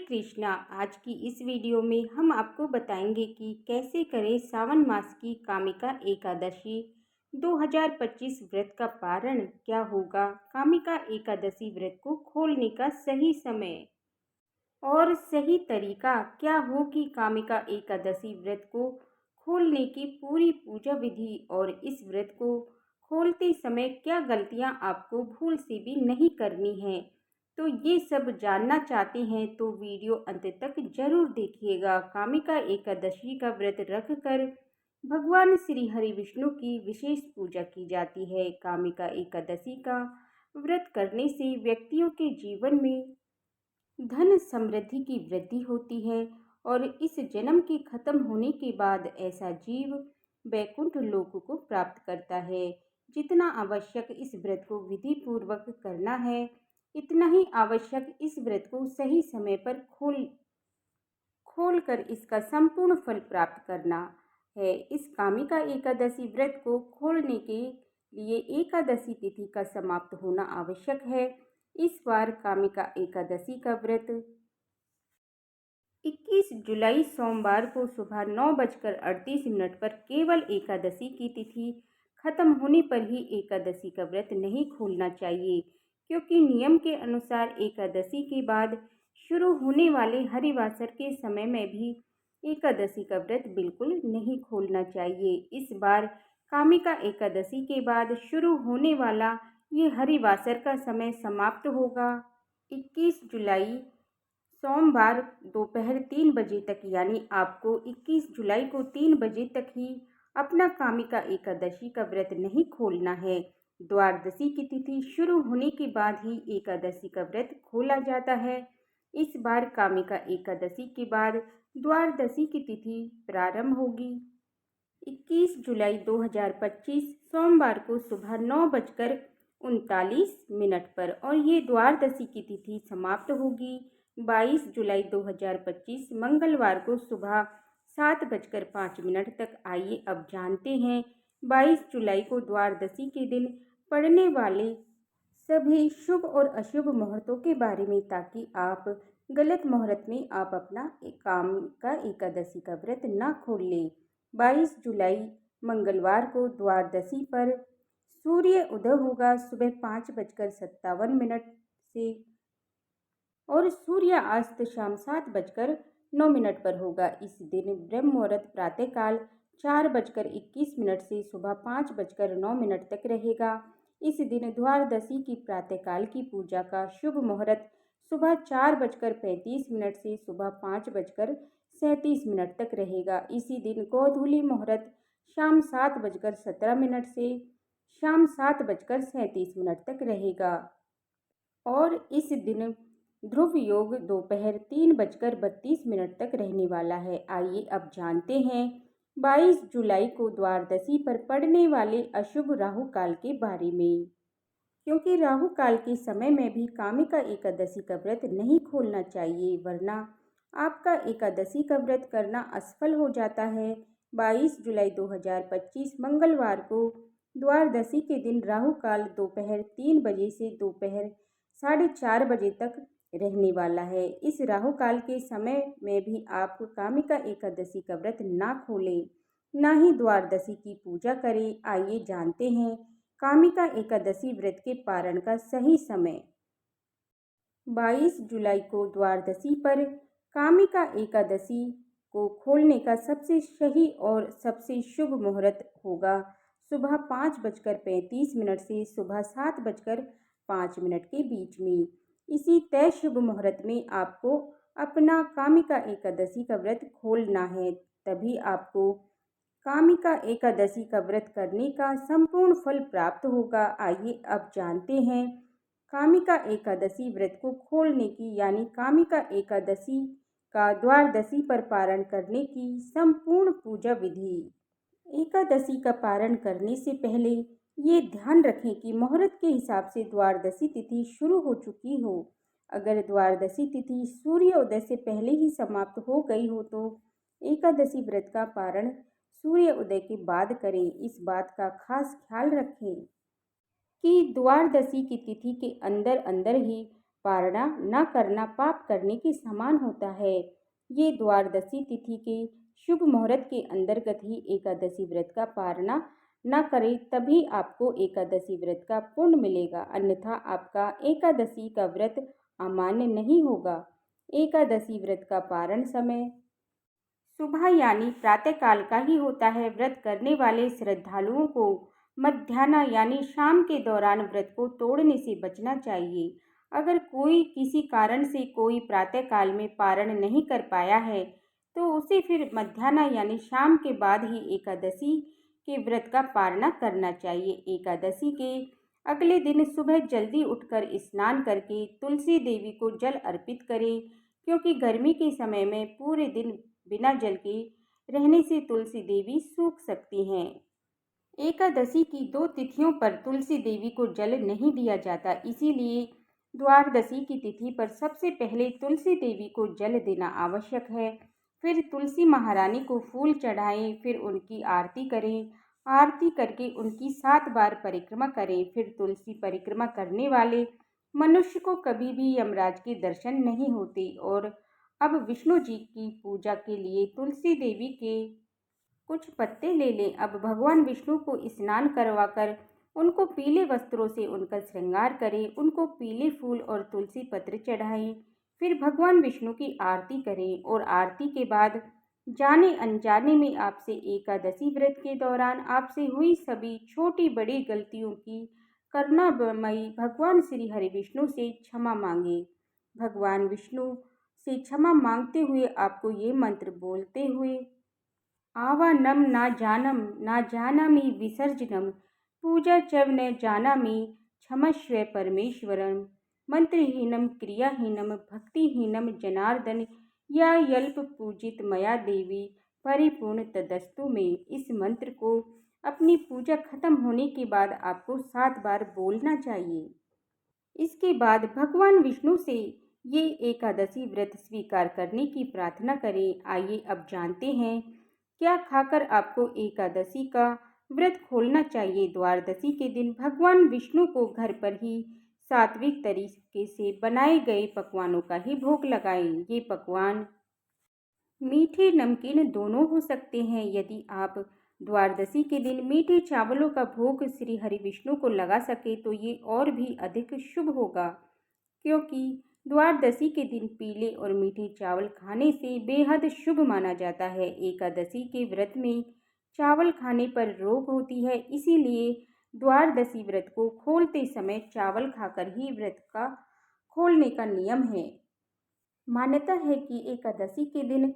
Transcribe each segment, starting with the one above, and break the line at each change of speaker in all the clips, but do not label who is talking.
कृष्णा। आज की इस वीडियो में हम आपको बताएंगे कि कैसे करें सावन मास की कामिका एकादशी 2025 व्रत का पारण। क्या होगा कामिका एकादशी व्रत को खोलने का सही समय और सही तरीका, क्या हो कि कामिका एकादशी व्रत को खोलने की पूरी पूजा विधि और इस व्रत को खोलते समय क्या गलतियां आपको भूल से भी नहीं करनी है। तो ये सब जानना चाहते हैं तो वीडियो अंत तक जरूर देखिएगा। कामिका एकादशी का व्रत रखकर भगवान श्री हरि विष्णु की विशेष पूजा की जाती है। कामिका एकादशी का व्रत करने से व्यक्तियों के जीवन में धन समृद्धि की वृद्धि होती है और इस जन्म के खत्म होने के बाद ऐसा जीव वैकुंठ लोक को प्राप्त करता है। जितना आवश्यक इस व्रत को विधि पूर्वक करना है, इतना ही आवश्यक इस व्रत को सही समय पर खोल कर इसका संपूर्ण फल प्राप्त करना है। इस कामिका एकादशी व्रत को खोलने के लिए एकादशी तिथि का समाप्त होना आवश्यक है। इस बार कामिका एकादशी का व्रत 21 जुलाई सोमवार को सुबह 9:38 पर केवल एकादशी की तिथि खत्म होने पर ही एकादशी का व्रत नहीं खोलना चाहिए, क्योंकि नियम के अनुसार एकादशी के बाद शुरू होने वाले हरिवासर के समय में भी एकादशी का व्रत बिल्कुल नहीं खोलना चाहिए। इस बार कामिका एकादशी के बाद शुरू होने वाला ये हरिवासर का समय समाप्त होगा 21 जुलाई सोमवार दोपहर 3 बजे तक, यानी आपको 21 जुलाई को 3 बजे तक ही अपना कामिका एकादशी का व्रत नहीं खोलना है। द्वादशी की तिथि शुरू होने के बाद ही एकादशी का व्रत खोला जाता है। इस बार कामिका एकादशी के बाद द्वादशी की तिथि प्रारंभ होगी 21 जुलाई 2025 सोमवार को सुबह 9:39 पर और ये द्वादशी की तिथि समाप्त होगी 22 जुलाई 2025 मंगलवार को सुबह 7:05 तक। आइए अब जानते हैं 22 जुलाई को द्वादशी के दिन पड़ने वाले सभी शुभ और अशुभ मुहूर्तों के बारे में, ताकि आप गलत मुहूर्त में आप अपना कामिका एकादशी का व्रत ना खोल लें। 22 जुलाई मंगलवार को द्वादशी पर सूर्य उदय होगा सुबह 5:57 से और सूर्यास्त शाम 7:09 पर होगा। इस दिन ब्रह्म मुहूर्त प्रातःकाल 4:21 से सुबह 5:09 तक रहेगा। इस दिन द्वादशी की प्रातःकाल की पूजा का शुभ मुहूर्त सुबह 4:35 से सुबह 5:37 तक रहेगा। इसी दिन गोधूली मुहूर्त शाम 7:17 से शाम 7:37 तक रहेगा और इस दिन ध्रुव योग दोपहर 3:32 तक रहने वाला है। आइए अब जानते हैं 22 जुलाई को द्वादशी पर पड़ने वाले अशुभ राहु काल के बारे में, क्योंकि राहु काल के समय में भी कामिका एकादशी का व्रत नहीं खोलना चाहिए, वरना आपका एकादशी का व्रत करना असफल हो जाता है। 22 जुलाई 2025 मंगलवार को द्वादशी के दिन राहु काल दोपहर 3 बजे से दोपहर 4:30 बजे तक रहने वाला है। इस राहु काल के समय में भी आप कामिका एकादशी का व्रत ना खोलें, ना ही द्वादशी की पूजा करें। आइए जानते हैं कामिका एकादशी व्रत के पारण का सही समय। 22 जुलाई को द्वादशी पर कामिका एकादशी को खोलने का सबसे सही और सबसे शुभ मुहूर्त होगा सुबह 5:35 से सुबह 7:05 के बीच में। इसी तय शुभ मुहूर्त में आपको अपना कामिका एकादशी का व्रत खोलना है, तभी आपको कामिका एकादशी का व्रत करने का संपूर्ण फल प्राप्त होगा। आइए अब जानते हैं कामिका एकादशी व्रत को खोलने की, यानी कामिका एकादशी का द्वादशी पर पारण करने की संपूर्ण पूजा विधि। एकादशी का पारण करने से पहले ये ध्यान रखें कि मुहूर्त के हिसाब से द्वादशी तिथि शुरू हो चुकी हो। अगर द्वादशी तिथि सूर्योदय से पहले ही समाप्त हो गई हो तो एकादशी व्रत का पारण सूर्य उदय के बाद करें। इस बात का खास ख्याल रखें कि द्वादशी की तिथि के अंदर अंदर ही पारणा न करना पाप करने के समान होता है। ये द्वादशी तिथि के शुभ मुहूर्त के अंतर्गत ही एकादशी व्रत का पारणा न करें, तभी आपको एकादशी व्रत का पुण्य मिलेगा, अन्यथा आपका एकादशी का व्रत अमान्य नहीं होगा। एकादशी व्रत का पारण समय सुबह यानी प्रातःकाल का ही होता है। व्रत करने वाले श्रद्धालुओं को मध्याह्न यानी शाम के दौरान व्रत को तोड़ने से बचना चाहिए। अगर कोई किसी कारण से कोई प्रातःकाल में पारण नहीं कर पाया है, तो उसे फिर मध्याह्न यानी शाम के बाद ही एकादशी के व्रत का पारणा करना चाहिए। एकादशी के अगले दिन सुबह जल्दी उठकर स्नान करके तुलसी देवी को जल अर्पित करें, क्योंकि गर्मी के समय में पूरे दिन बिना जल के रहने से तुलसी देवी सूख सकती हैं। एकादशी की 2 तिथियों पर तुलसी देवी को जल नहीं दिया जाता, इसीलिए द्वादशी की तिथि पर सबसे पहले तुलसी देवी को जल देना आवश्यक है। फिर तुलसी महारानी को फूल चढ़ाएं, फिर उनकी आरती करें। आरती करके उनकी 7 बार परिक्रमा करें। फिर तुलसी परिक्रमा करने वाले मनुष्य को कभी भी यमराज के दर्शन नहीं होते। और अब विष्णु जी की पूजा के लिए तुलसी देवी के कुछ पत्ते ले लें। अब भगवान विष्णु को स्नान करवाकर उनको पीले वस्त्रों से उनका श्रृंगार करें, उनको पीले फूल और तुलसी पत्र चढ़ाएं। फिर भगवान विष्णु की आरती करें और आरती के बाद जाने अनजाने में आपसे एकादशी व्रत के दौरान आपसे हुई सभी छोटी बड़ी गलतियों की करुणामयी भगवान श्री हरि विष्णु से क्षमा मांगे। भगवान विष्णु से क्षमा मांगते हुए आपको ये मंत्र बोलते हुए आवानम ना जानामि विसर्जनम पूजा च न जानामि क्षमस्व परमेश्वरम मंत्रहीनम क्रियाहीनम भक्तिहीनम जनार्दन या यल्प पूजित मया देवी परिपूर्ण तदस्तु में। इस मंत्र को अपनी पूजा खत्म होने के बाद आपको 7 बार बोलना चाहिए। इसके बाद भगवान विष्णु से ये एकादशी व्रत स्वीकार करने की प्रार्थना करें। आइए अब जानते हैं क्या खाकर आपको एकादशी का व्रत खोलना चाहिए। द्वादशी के दिन भगवान विष्णु को घर पर ही सात्विक तरीके से बनाए गए पकवानों का ही भोग लगाएं। ये पकवान मीठे नमकीन दोनों हो सकते हैं। यदि आप द्वादशी के दिन मीठे चावलों का भोग श्री हरि विष्णु को लगा सके तो ये और भी अधिक शुभ होगा, क्योंकि द्वादशी के दिन पीले और मीठे चावल खाने से बेहद शुभ माना जाता है। एकादशी के व्रत में चावल खाने पर रोग होती है, इसीलिए द्वादशी व्रत को खोलते समय चावल खाकर ही व्रत का खोलने का नियम है। मान्यता है कि एकादशी के दिन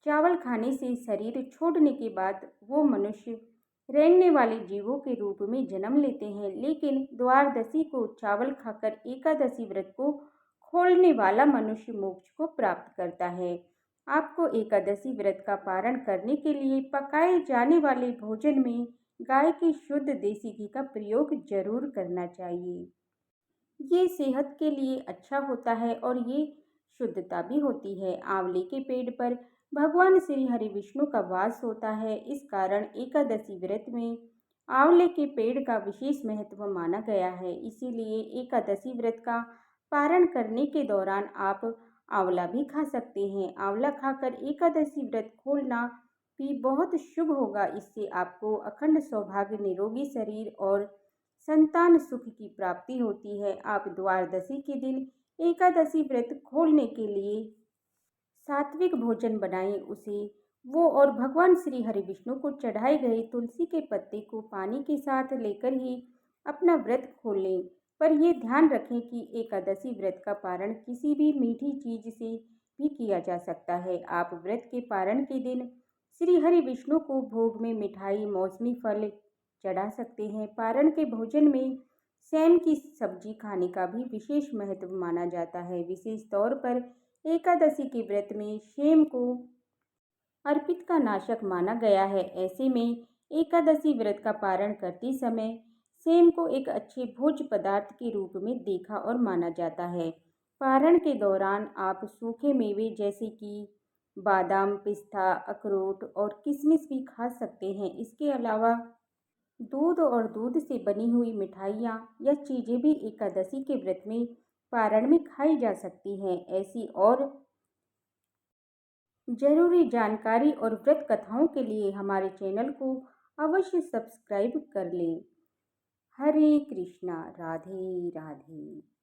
चावल खाने से शरीर छोड़ने के बाद वो मनुष्य रेंगने वाले जीवों के रूप में जन्म लेते हैं, लेकिन द्वादशी को चावल खाकर एकादशी व्रत को खोलने वाला मनुष्य मोक्ष को प्राप्त करता है। आपको एकादशी व्रत का पारण करने के लिए पकाए जाने वाले भोजन में गाय के शुद्ध देसी घी का प्रयोग जरूर करना चाहिए। ये सेहत के लिए अच्छा होता है और ये शुद्धता भी होती है। आंवले के पेड़ पर भगवान श्री हरि विष्णु का वास होता है, इस कारण एकादशी व्रत में आंवले के पेड़ का विशेष महत्व माना गया है। इसीलिए एकादशी व्रत का पारण करने के दौरान आप आंवला भी खा सकते हैं। आंवला खाकर एकादशी व्रत खोलना भी बहुत शुभ होगा। इससे आपको अखंड सौभाग्य, निरोगी शरीर और संतान सुख की प्राप्ति होती है। आप द्वादशी के दिन एकादशी व्रत खोलने के लिए सात्विक भोजन बनाएं, उसे वो और भगवान श्री हरि विष्णु को चढ़ाए गए तुलसी के पत्ते को पानी के साथ लेकर ही अपना व्रत खोल लें। पर यह ध्यान रखें कि एकादशी व्रत का पारण किसी भी मीठी चीज से भी किया जा सकता है। आप व्रत के पारण के दिन श्री हरि विष्णु को भोग में मिठाई, मौसमी फल चढ़ा सकते हैं। पारण के भोजन में सेम की सब्जी खाने का भी विशेष महत्व माना जाता है। विशेष तौर पर एकादशी के व्रत में सेम को अर्पित का नाशक माना गया है। ऐसे में एकादशी व्रत का पारण करते समय सेम को एक अच्छे भोज्य पदार्थ के रूप में देखा और माना जाता है। पारण के दौरान आप सूखे मेवे जैसे कि बादाम, पिस्ता, अखरोट और किशमिश भी खा सकते हैं। इसके अलावा दूध और दूध से बनी हुई मिठाइयाँ या चीज़ें भी एकादशी के व्रत में पारण में खाई जा सकती हैं। ऐसी और ज़रूरी जानकारी और व्रत कथाओं के लिए हमारे चैनल को अवश्य सब्सक्राइब कर लें। हरे कृष्णा, राधे राधे।